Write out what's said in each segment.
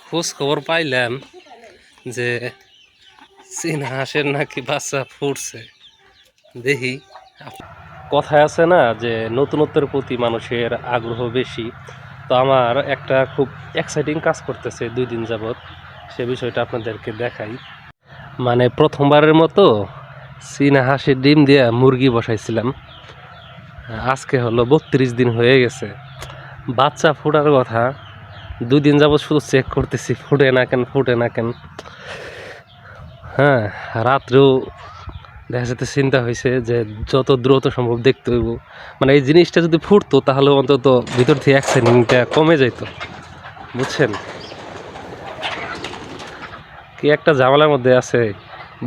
খোঁজ খবর পাইলাম যে চীনা হাঁসের নাকি বাচ্চা ফুটছে। দেখি, কথায় আছে না যে নতুনত্বের প্রতি মানুষের আগ্রহ বেশি। তো আমার একটা খুব এক্সাইটিং কাজ করতেছে 2 দিন যাবৎ, সে বিষয়টা আপনাদেরকে দেখাই। মানে প্রথমবারের মতো চীনা হাঁসের ডিম দিয়ে মুরগি বসাইছিলাম। আজকে হলো 32 দিন হয়ে গেছে। বাচ্চা ফোটার কথা 2 দিন যাবৎ শুধু চেক করতেছি, ফুটে না কেন ফুটে না কেন। হ্যাঁ, রাত্রেও দেখা যেতে চিন্তা হয়েছে যে যত দ্রুত সম্ভব দেখতে হইব। মানে এই জিনিসটা যদি ফুটতো তাহলে অন্তত ভিতর থেকে এক্সাইটিংটা কমে যেত, বুঝছেন? কি একটা ঝামেলার মধ্যে আছে,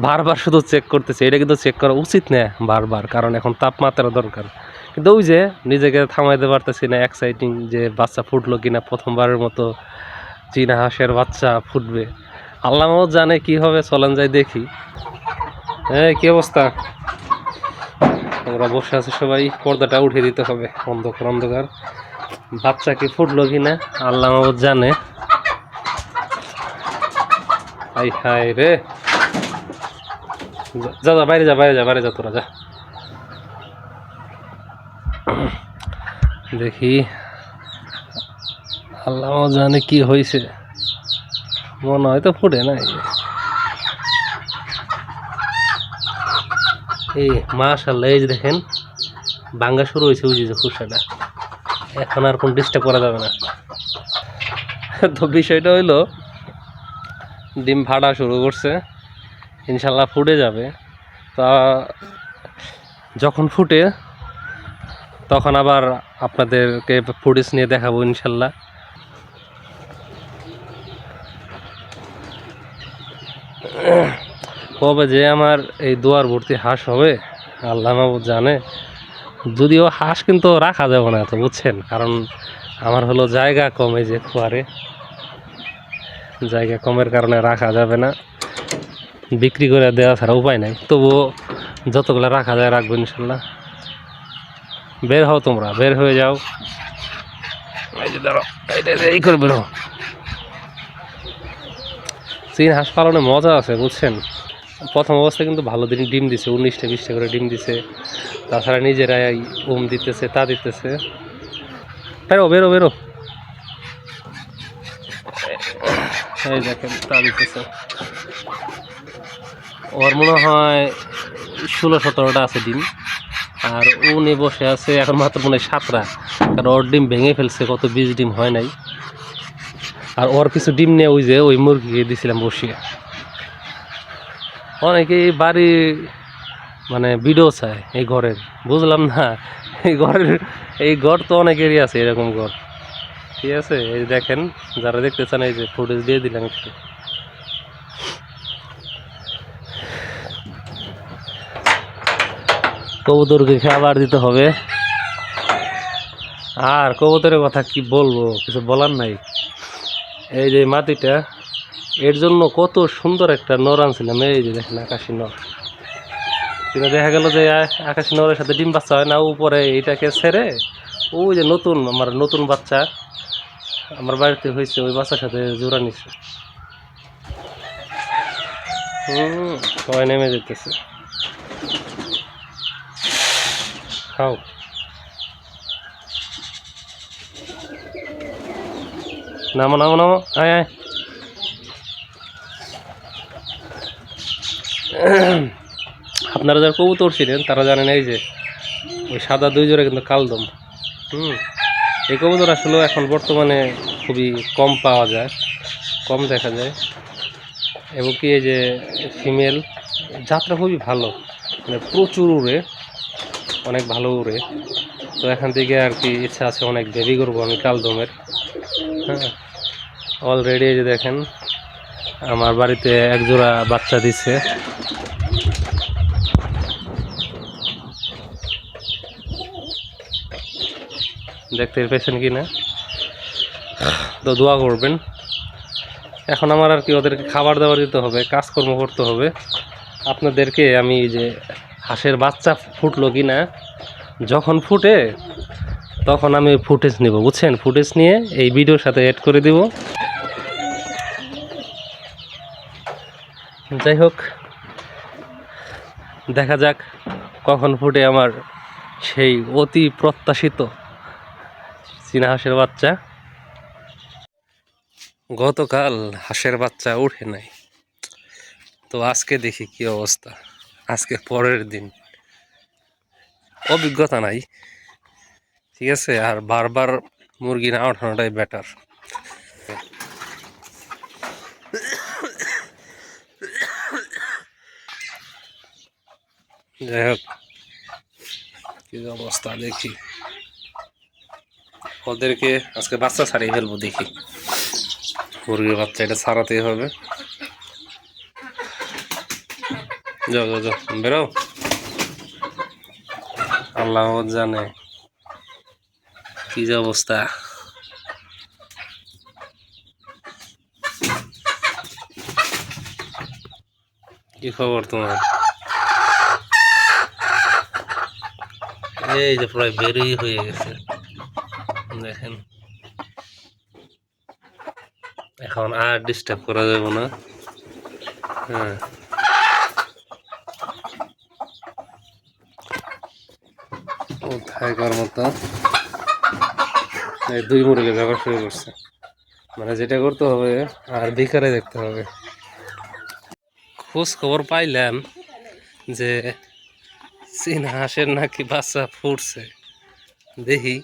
বারবার শুধু চেক করতেছে। এটা কিন্তু চেক করা উচিত না বারবার, কারণ এখন তাপমাত্রা দরকার। কিন্তু ওই যে নিজেকে থামাইতে পারতেছি না, এক্সাইটিং যে বাচ্চা ফুটলো কিনা, প্রথমবারের মতো চীনা হাঁসের বাচ্চা ফুটবে। আল্লাহ জানে কি হবে, চলেন যাই দেখি। হ্যাঁ, কি অবস্থা? আমরা বসে আছি সবাই, পর্দাটা উঠিয়ে দিতে হবে, অন্ধকার অন্ধকার। বাচ্চা কি ফুটলো কিনা আল্লাহ জানে। হাই হাই রে, যা যা বাইরে যা, বাইরে যা, বাইরে যা, তোরা যা। দেখি, আল্লাহ জানে কি হয়েছে। মনে হয় তো ফুটে নাই। এই মাশাআল্লাহ, এই যে দেখেন ভাঙ্গা শুরু হয়েছে, ওই যে খুশাটা। এখন আর কোন ডিস্টার্ব করা যাবে না। তো বিষয়টা হইলো, ডিম ফাটা শুরু করছে, ইনশাল্লাহ ফুটে যাবে। তা যখন ফুটে তখন আবার আপনাদেরকে ফুটেজ নিয়ে দেখাবো ইনশাল্লাহ। কবে যে আমার এই দুয়ার ভর্তি হাঁস হবে আল্লাহ মাবুদ জানে। যদিও হাঁস কিন্তু রাখা যাবে না তো, বুঝছেন, কারণ আমার হলো জায়গা কম, এই যে ফুয়ারে জায়গা কমের কারণে রাখা যাবে না। বিক্রি করে দেওয়া ছাড়া উপায় নাই, তবুও যতগুলো রাখা যায় রাখবো ইনশাল্লাহ। বের হও, তোমরা বের হয়ে যাও। এই যে ধরো, এই করে বের হও। চীন হাঁস পালনে মজা আছে, বুঝছেন। প্রথম অবস্থায় কিন্তু ভালো দিন ডিম দিছে, 19টা 20টা করে ডিম দিছে। তাছাড়া নিজেরাই দিতেছে, তা দিতেছে। বেরো বেরো বেরো, এই দেখেন তা দিতেছে। ওর মনে হয় 16-17টা আছে ডিম, আর উনি বসে আছে এখন মাত্র মনে হয় 7টা, কারণ ওর ডিম ভেঙে ফেলছে, কত 20 ডিম হয় নাই। আর ওর কিছু ডিম নিয়ে ওই যে ওই মুরগিকে দিয়েছিলাম বসিয়ে। অনেকেই বাড়ি মানে ভিডিও চায় এই ঘরের, বুঝলাম না এই ঘর তো অনেকেরই আছে এরকম ঘর। ঠিক আছে, এই দেখেন, যারা দেখতে চান এই যে ফুটেজ দিয়ে দিলাম একটু। কবুতরকে খাবার দিতে হবে। আর কবুতরের কথা কি বলবো, কিছু বলার নাই। এই যে মাটিটা, এর জন্য কত সুন্দর একটা নর আনছিলাম। এই যে দেখেন আকাশি নর, কিন্তু দেখা গেল যে আকাশি নরের সাথে ডিম বাচ্চা হয় না, উপরে এইটাকে ছেড়ে ওই যে নতুন আমার নতুন বাচ্চা আমার বাড়িতে হয়েছে, ওই বাচ্চার সাথে জোড়া নিচ্ছে। সবাই নেমে যেতেছে, খাও। নামো নামো নামো, আয় আয়। আপনারা যারা কবুতর ছিলেন তারা জানেন, এই যে ওই সাদা 2 জোড়া কিন্তু কালদম। এই কবুতর আসলে এখন বর্তমানে খুবই কম পাওয়া যায়, কম দেখা যায়। এবং কি এই যে ফিমেল জাতটা খুবই ভালো, মানে প্রচুর উড়ে, অনেক ভালো উড়ে। তো এখান থেকে আর কি ইচ্ছা আছে অনেক বেবি করবো আমি কালদমের। হ্যাঁ, অলরেডি এই যে দেখেন আমার বাড়িতে 1 জোড়া বাচ্চা দিচ্ছে। দেখতে পেয়েছেন কি না? তো দোয়া করবেন। এখন আমার আর কি ওদেরকে খাবার দাবার দিতে হবে, কাজকর্ম করতে হবে। আপনাদেরকে আমি যে হাঁসের বাচ্চা ফুটলো কি না, যখন ফুটে তখন আমি ফুটেজ নিব, বুঝছেন। ফুটেজ নিয়ে এই ভিডিওর সাথে অ্যাড করে দিব। যাই হোক, দেখা যাক কখন ফুটে আমার সেই অতি প্রত্যাশিত চীনা হাঁসের বাচ্চা। গতকাল হাঁসের বাচ্চা উঠে নাই, তো আজকে দেখি কি অবস্থা। আজকে পরের দিন, অভিজ্ঞতা নাই, ঠিক আছে, আর বারবার মুরগি না ওঠানোটাই বেটার। যাই হোক, কি অবস্থা দেখি, ওদেরকে আজকে বাচ্চা ছাড়িয়ে ফেলবো। দেখি মুরগির বাচ্চা এটা ছাড়াতেই হবে। যাও যাও যাও, বেরো, আল্লাহ জানে কি যে অবস্থা। কি খবর তোমার? এই যে প্রায় বেরই হয়ে গেছে, দেখেন। এখন আর ডিস্টার্ব করা যাবে না। হ্যাঁ, থাকার মতো এই দুই মুরগি ব্যবহার শুরু করছে, মানে যেটা করতে হবে আর বিকারে দেখতে হবে। খোঁজ খবর পাইলাম যে চীনা হাঁসের নাকি বাচ্চা ফুটছে। দেখি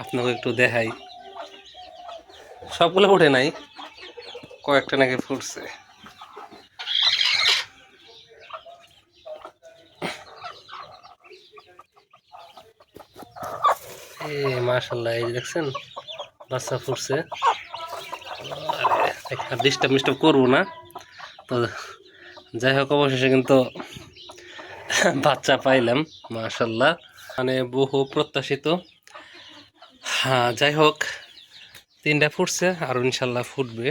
আপনাকে একটু দেখাই। সবগুলো ফুটে নাই, কয়েকটা নাকি ফুটছে। মাশাল্লাহ, এই দেখছেন বাচ্চা ফুটছে। ডিস্টার্ব মিস্টার্ব করবো না তো। যাই হোক, অবশেষে কিন্তু বাচ্চা পাইলাম, মাশাল্লাহ, মানে বহু প্রত্যাশিত। হ্যাঁ, যাই হোক, 3টা ফুটছে, আর ইনশাল্লাহ ফুটবে।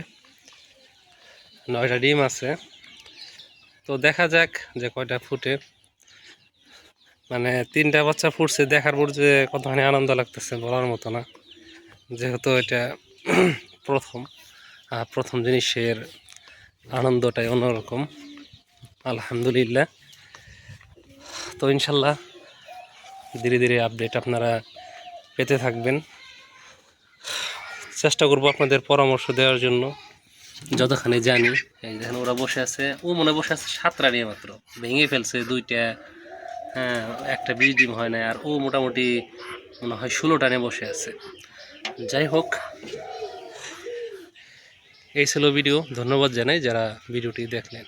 9টা ডিম আছে, তো দেখা যাক যে কয়টা ফুটে। মানে 3টা বাচ্চা ফুটছে, দেখার পর যে কতখানি আনন্দ লাগতেছে বলার মতো না, যেহেতু এটা প্রথম জিনিসের আনন্দটাই অন্যরকম। আলহামদুলিল্লাহ। তো ইনশাল্লাহ ধীরে ধীরে আপডেট আপনারা পেতে থাকবেন। চেষ্টা করব আপনাদের পরামর্শ দেওয়ার জন্য যতখানি জানি। এই দেখেন ওরা বসে আছে, ও মনে বসে আছে 7টা নিয়ে মাত্র, ভেঙে ফেলছে 2টা। হ্যাঁ, একটা 20 ডিম হয় না, আর ও মোটামুটি মনে হয় 16টা নিয়ে বসে আছে। যাই হোক, এই ছিল ভিডিও। ধন্যবাদ জানাই যারা ভিডিওটি দেখলেন।